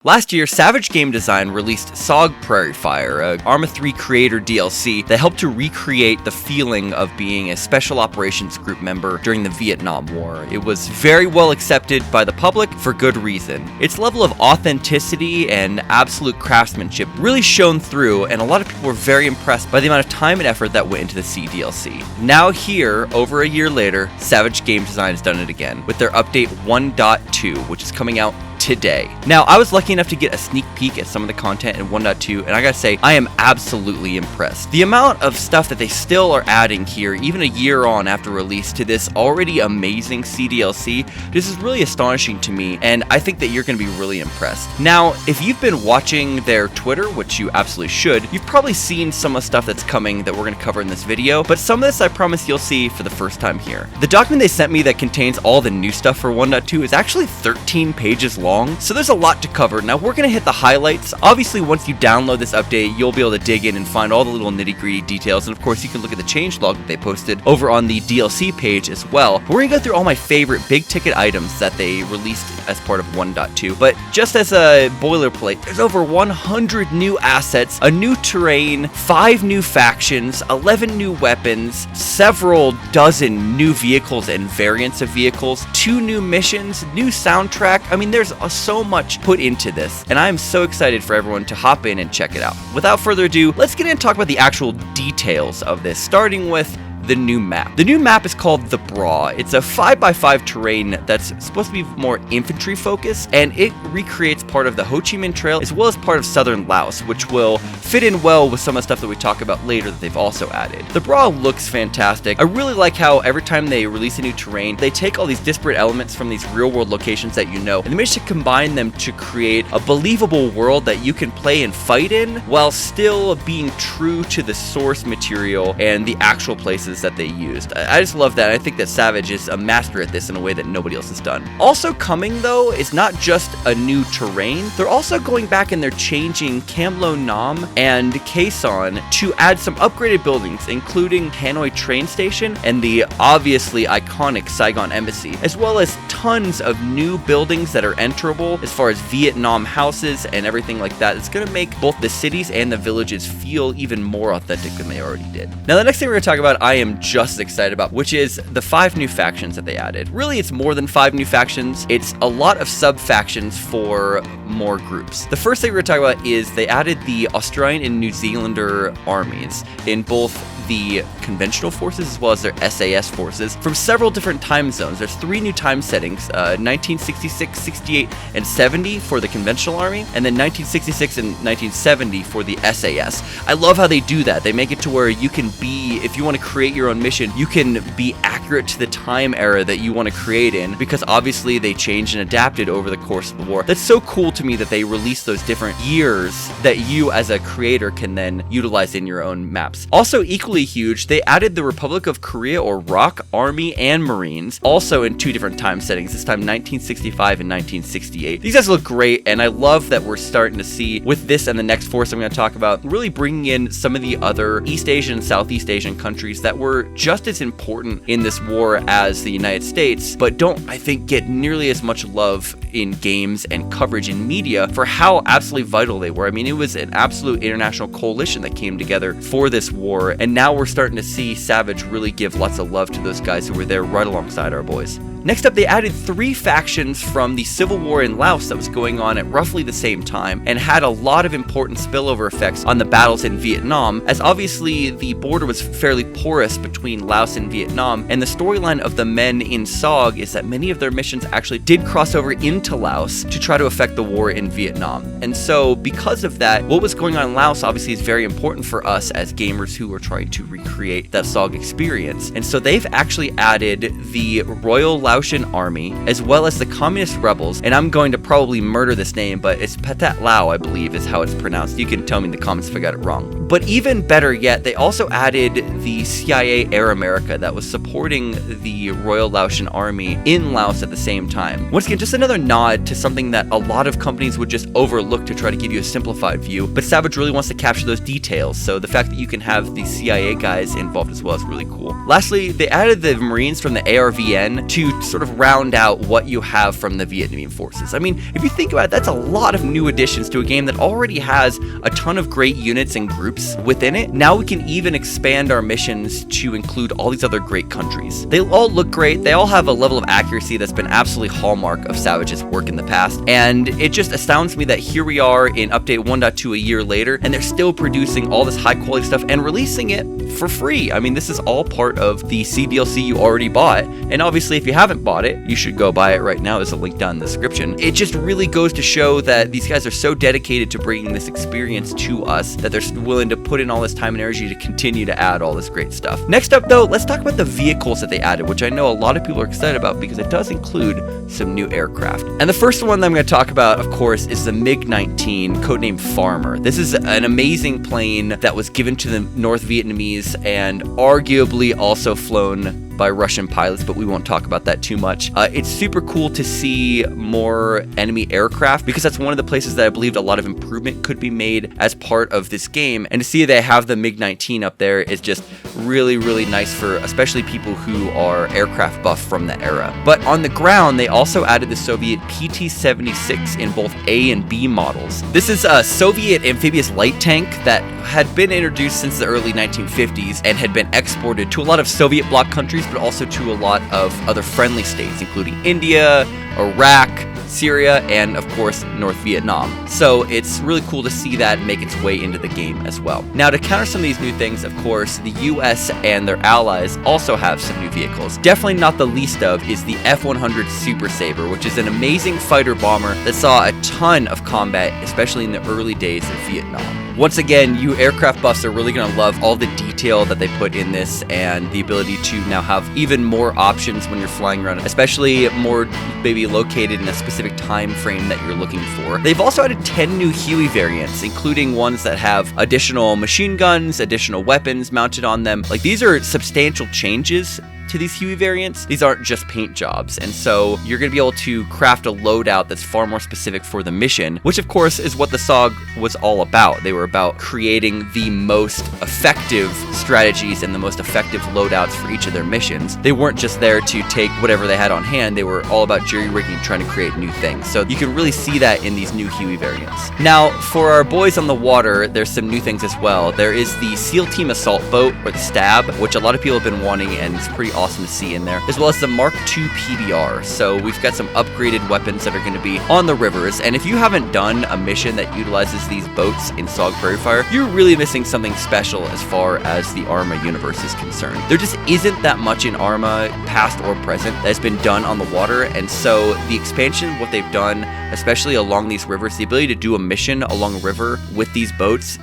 Last year, Savage Game Design released SOG Prairie Fire, a Arma 3 creator DLC that helped to recreate the feeling of being a Special Operations Group member during the Vietnam War. It was very well accepted by the public for good reason. Its level of authenticity and absolute craftsmanship really shone through, and a lot of people were very impressed by the amount of time and effort that went into the CDLC. Now here, over a year later, Savage Game Design has done it again with their update 1.2, which is coming out today. Now, I was lucky enough to get a sneak peek at some of the content in 1.2, and I gotta say, I am absolutely impressed. The amount of stuff that they still are adding here, even a year on after release, to this already amazing CDLC, this is really astonishing to me, and I think that you're gonna be really impressed. Now, if you've been watching their Twitter, which you absolutely should, you've probably seen some of the stuff that's coming that we're gonna cover in this video, but some of this I promise you'll see for the first time here. The document they sent me that contains all the new stuff for 1.2 is actually 13 pages long. So there's a lot to cover. Now we're going to hit the highlights. Obviously, once you download this update, you'll be able to dig in and find all the little nitty-gritty details. And of course, you can look at the changelog that they posted over on the DLC page as well. We're going to go through all my favorite big ticket items that they released as part of 1.2. But just as a boilerplate, there's over 100 new assets, a new terrain, 5 new factions, 11 new weapons, several dozen new vehicles and variants of vehicles, 2 new missions, new soundtrack. I mean, there's so much put into this, and I am so excited for everyone to hop in and check it out. Without further ado, let's get in and talk about the actual details of this, starting with the new map. The new map is called The Bra. It's a 5x5 terrain that's supposed to be more infantry focused, and it recreates part of the Ho Chi Minh Trail as well as part of southern Laos, which will fit in well with some of the stuff that we talk about later that they've also added. The Bra looks fantastic. I really like how every time they release a new terrain, they take all these disparate elements from these real world locations that you know, and they manage to combine them to create a believable world that you can play and fight in while still being true to the source material and the actual places that they used. I just love that. I think that Savage is a master at this in a way that nobody else has done. Also coming though is not just a new terrain. They're also going back and they're changing Cam Lo Nam and Khe Sanh to add some upgraded buildings, including Hanoi train station and the obviously iconic Saigon embassy, as well as tons of new buildings that are enterable as far as Vietnam houses and everything like that. It's going to make both the cities and the villages feel even more authentic than they already did. Now, the next thing we're going to talk about, I am just as excited about, which is the 5 new factions that they added. Really, it's more than 5 new factions. It's a lot of sub-factions for more groups. The first thing we're going to talk about is they added the Australian and New Zealander armies in both the conventional forces as well as their SAS forces from several different time zones. There's 3 new time settings, 1966, 68, and 70 for the conventional army, and then 1966 and 1970 for the SAS. I love how they do that. They make it to where you can be, if you want to create your own mission, you can be accurate to the time era that you want to create in, because obviously they changed and adapted over the course of the war. That's so cool to me that they release those different years that you as a creator can then utilize in your own maps. Also equally huge, they added the Republic of Korea, or ROC, Army and Marines, also in 2 different time settings, this time 1965 and 1968. These guys look great, and I love that we're starting to see, with this and the next force I'm going to talk about, really bringing in some of the other East Asian and Southeast Asian countries that were just as important in this war as the United States, but don't, I think, get nearly as much love in games and coverage in media for how absolutely vital they were. I mean, it was an absolute international coalition that came together for this war, and now we're starting to see Savage really give lots of love to those guys who were there right alongside our boys. Next up, they added 3 factions from the Civil War in Laos that was going on at roughly the same time and had a lot of important spillover effects on the battles in Vietnam, as obviously the border was fairly porous between Laos and Vietnam, and the storyline of the men in SOG is that many of their missions actually did cross over into Laos to try to affect the war in Vietnam. And so because of that, what was going on in Laos obviously is very important for us as gamers who are trying to recreate that SOG experience. And so they've actually added the Royal Laotian Army, as well as the Communist Rebels, and I'm going to probably murder this name, but it's Pathet Lao, I believe, is how it's pronounced. You can tell me in the comments if I got it wrong. But even better yet, they also added the CIA Air America that was supporting the Royal Laotian Army in Laos at the same time. Once again, just another nod to something that a lot of companies would just overlook to try to give you a simplified view, but Savage really wants to capture those details, so the fact that you can have the CIA guys involved as well is really cool. Lastly, they added the Marines from the ARVN to sort of round out what you have from the Vietnamese forces. I mean, if you think about it, that's a lot of new additions to a game that already has a ton of great units and groups within it. Now we can even expand our missions to include all these other great countries. They all look great. They all have a level of accuracy that's been absolutely hallmark of Savage's work in the past, and it just astounds me that here we are in update 1.2 a year later, and they're still producing all this high quality stuff and releasing it for free. I mean, this is all part of the CDLC you already bought, and obviously if you haven't bought it, you should go buy it right now. There's a link down in the description. It just really goes to show that these guys are so dedicated to bringing this experience to us that they're willing to put in all this time and energy to continue to add all this great stuff. Next up though, let's talk about the vehicles that they added, which I know a lot of people are excited about because it does include some new aircraft. And the first one that I'm going to talk about, of course, is the MiG-19, codenamed Farmer. This is an amazing plane that was given to the North Vietnamese and arguably also flown by Russian pilots, but we won't talk about that too much. It's super cool to see more enemy aircraft because that's one of the places that I believed a lot of improvement could be made as part of this game, and to see they have the MiG-19 up there is just really, really nice for especially people who are aircraft buff from the era. But on the ground, they also added the Soviet PT-76 in both A and B models. This is a Soviet amphibious light tank that had been introduced since the early 1950s and had been exported to a lot of Soviet bloc countries, but also to a lot of other friendly states, including India, Iraq, Syria, and of course North Vietnam. So it's really cool to see that make its way into the game as well. Now, to counter some of these new things, of course, the US and their allies also have some new vehicles. Definitely not the least of is the F100 Super Sabre, which is an amazing fighter bomber that saw a ton of combat, especially in the early days of Vietnam. Once again, you aircraft buffs are really going to love all the detail that they put in this and the ability to now have even more options when you're flying around, especially more maybe located in a specific time frame that you're looking for. They've also added 10 new Huey variants, including ones that have additional machine guns, additional weapons mounted on them. Like, these are substantial changes to these Huey variants. These aren't just paint jobs, and so you're going to be able to craft a loadout that's far more specific for the mission, which of course is what the SOG was all about. They were about creating the most effective strategies and the most effective loadouts for each of their missions. They weren't just there to take whatever they had on hand. They were all about jury-rigging, trying to create new things. So you can really see that in these new Huey variants. Now, for our boys on the water, there's some new things as well. There is the SEAL Team Assault Boat, or the STAB, which a lot of people have been wanting, and it's pretty awesome to see in there, as well as the Mark II PBR. So we've got some upgraded weapons that are going to be on the rivers, and if you haven't done a mission that utilizes these boats in SOG Prairie Fire, you're really missing something special as far as the Arma universe is concerned. There just isn't that much in Arma, past or present, that's been done on the water, and so the expansion, what they've done, especially along these rivers, the ability to do a mission along a river with these boats,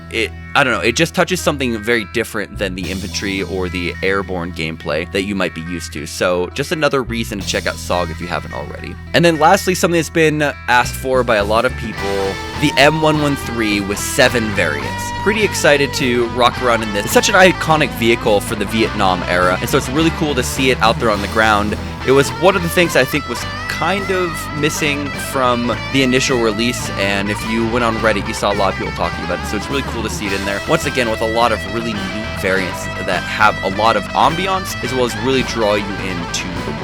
I don't know, it just touches something very different than the infantry or the airborne gameplay that you might be used to. So just another reason to check out SOG if you haven't already. And then lastly, something that's been asked for by a lot of people, the M113 with 7 variants. Pretty excited to rock around in this. It's such an iconic vehicle for the Vietnam era, and so it's really cool to see it out there on the ground. It was one of the things I think was kind of missing from the initial release, and if you went on Reddit, you saw a lot of people talking about it, so it's really cool to see it in there. Once again, with a lot of really neat variants that have a lot of ambiance, as well as really draw you into the world.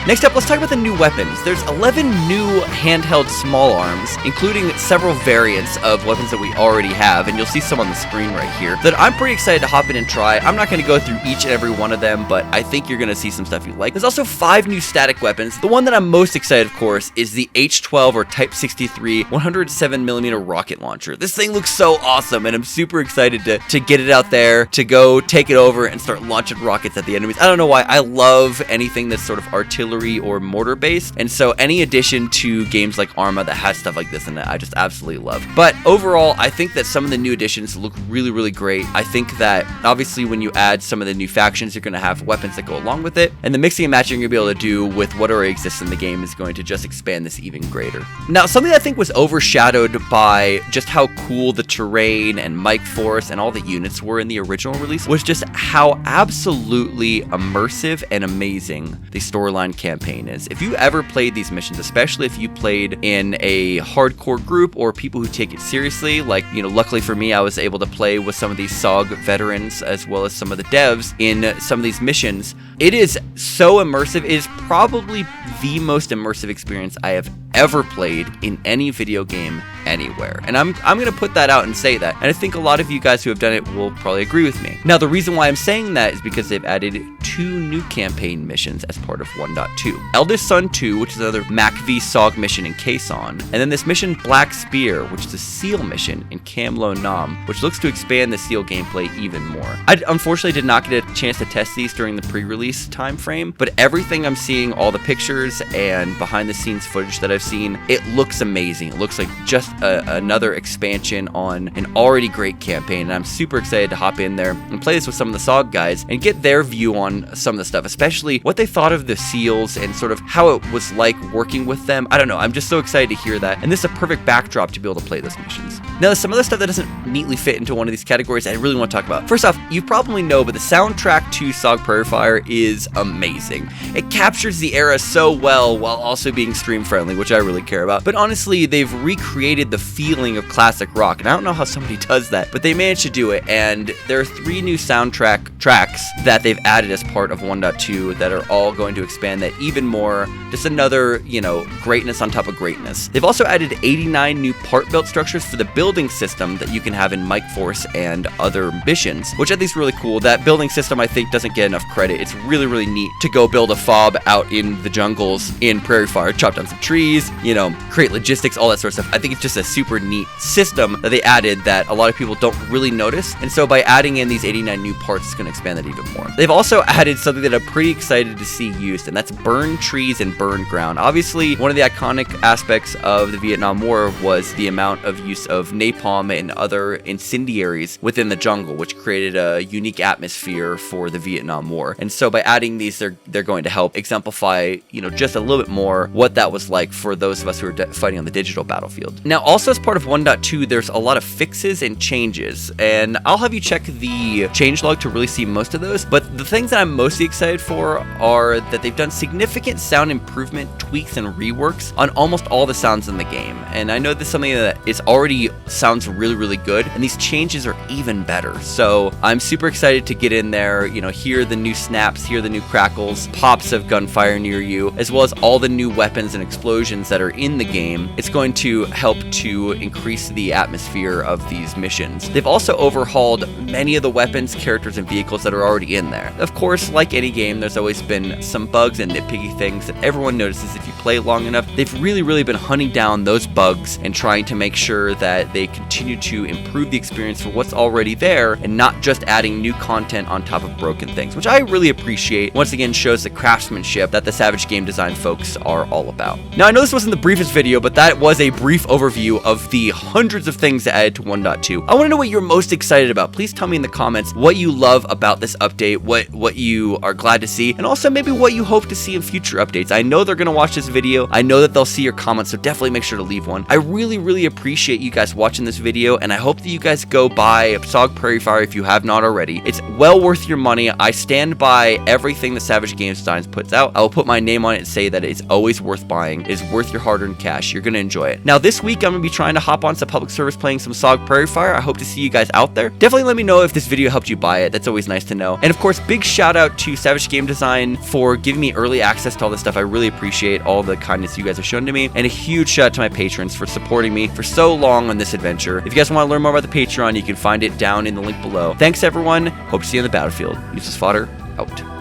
Next up, let's talk about the new weapons. There's 11 new handheld small arms, including several variants of weapons that we already have, and you'll see some on the screen right here that I'm pretty excited to hop in and try. I'm not going to go through each and every one of them, but I think you're going to see some stuff you like. There's also 5 new static weapons. The one that I'm most excited, of course, is the H-12 or Type 63 107mm rocket launcher. This thing looks so awesome, and I'm super excited to get it out there, to go take it over and start launching rockets at the enemies. I don't know why. I love anything that's sort of artillery artillery or mortar based. And so any addition to games like Arma that has stuff like this in it, I just absolutely love. But overall, I think that some of the new additions look really, really great. I think that obviously when you add some of the new factions, you're going to have weapons that go along with it. And the mixing and matching you're going to be able to do with what already exists in the game is going to just expand this even greater. Now, something I think was overshadowed by just how cool the terrain and mic force and all the units were in the original release was just how absolutely immersive and amazing the storyline campaign is. If you ever played these missions, especially if you played in a hardcore group or people who take it seriously, like, you know, luckily for me, I was able to play with some of these SOG veterans as well as some of the devs in some of these missions. It is so immersive. It is probably the most immersive experience I have ever played in any video game anywhere. And I'm going to put that out and say that. And I think a lot of you guys who have done it will probably agree with me. Now, the reason why I'm saying that is because they've added 2 new campaign missions as part of 1.2. Eldest Son 2, which is another Mac v SOG mission in Quezon, and then this mission Black Spear, which is a SEAL mission in Cam Lo Nam, which looks to expand the SEAL gameplay even more. I unfortunately did not get a chance to test these during the pre-release time frame, but everything I'm seeing, all the pictures and behind the scenes footage that I've seen, it looks amazing. It looks like just another expansion on an already great campaign, and I'm super excited to hop in there and play this with some of the SOG guys and get their view on some of the stuff, especially what they thought of the SEALs and sort of how it was like working with them. I don't know, I'm just so excited to hear that, and this is a perfect backdrop to be able to play those missions. Now, there's some other stuff that doesn't neatly fit into one of these categories I really want to talk about. First off, you probably know, but the soundtrack to SOG Prairie Fire is amazing. It captures the era so well while also being stream friendly, which I really care about. But honestly, they've recreated the feeling of classic rock, and I don't know how somebody does that, but they managed to do it. And there are 3 new soundtrack tracks that they've added as part of 1.2 that are all going to expand that even more. Just another, you know, greatness on top of greatness. They've also added 89 new part built structures for the building system that you can have in Mike Force and other missions, which I think is really cool. That building system, I think, doesn't get enough credit. It's really, really neat to go build a fob out in the jungles in Prairie Fire, chop down some trees, you know, create logistics, all that sort of stuff. I think it's just a super neat system that they added that a lot of people don't really notice. And so by adding in these 89 new parts, it's going to expand that even more. They've also added something that I'm pretty excited to see used, and that's burn trees and burn ground. Obviously, one of the iconic aspects of the Vietnam War was the amount of use of napalm and other incendiaries within the jungle, which created a unique atmosphere for the Vietnam War. And so by adding these, they're going to help exemplify, you know, just a little bit more what that was like for those of us who are fighting on the digital battlefield. Now, also as part of 1.2, there's a lot of fixes and changes, and I'll have you check the changelog to really see most of those. But the things that I'm mostly excited for are that they've done significant sound improvement, tweaks, and reworks on almost all the sounds in the game. And I know this is something that is already sounds really, really good, and these changes are even better. So I'm super excited to get in there, you know, hear the new snaps, hear the new crackles, pops of gunfire near you, as well as all the new weapons and explosions that are in the game. It's going to help to increase the atmosphere of these missions. They've also overhauled many of the weapons, characters, and vehicles that are already in there. Of course, like any game, there's always been some bugs and nitpicky things that everyone notices if you play long enough. They've really, really been hunting down those bugs and trying to make sure that they continue to improve the experience for what's already there and not just adding new content on top of broken things, which I really appreciate. Once again, shows the craftsmanship that the Savage Game Design folks are all about. Now, I know this wasn't the briefest video, but that was a brief overview of the hundreds of things that added to 1.2. I want to know what you're most excited about. Please tell me in the comments what you love about this update, what you are glad to see, and also maybe what you hope to see in future updates. I know they're going to watch this video. I know that they'll see your comments, so definitely make sure to leave one. I really, really appreciate you guys watching this video, and I hope that you guys go buy SOG Prairie Fire if you have not already. It's well worth your money. I stand by everything the Savage Game Designs puts out. I will put my name on it and say that it's always worth buying. It is worth your hard-earned cash. You're going to enjoy it. Now, this week, I'm going to be trying to hop on some public service playing some SOG Prairie Fire. I hope to see you guys out there. Definitely let me know if this video helped you buy it. That's always nice to know. And of course, big shout out to Savage Game Design for giving me early access to all this stuff. I really appreciate all the kindness you guys have shown to me. And a huge shout out to my patrons for supporting me for so long on this adventure. If you guys want to learn more about the Patreon, you can find it down in the link below. Thanks, everyone. Hope to see you on the battlefield. UselessFodder, out.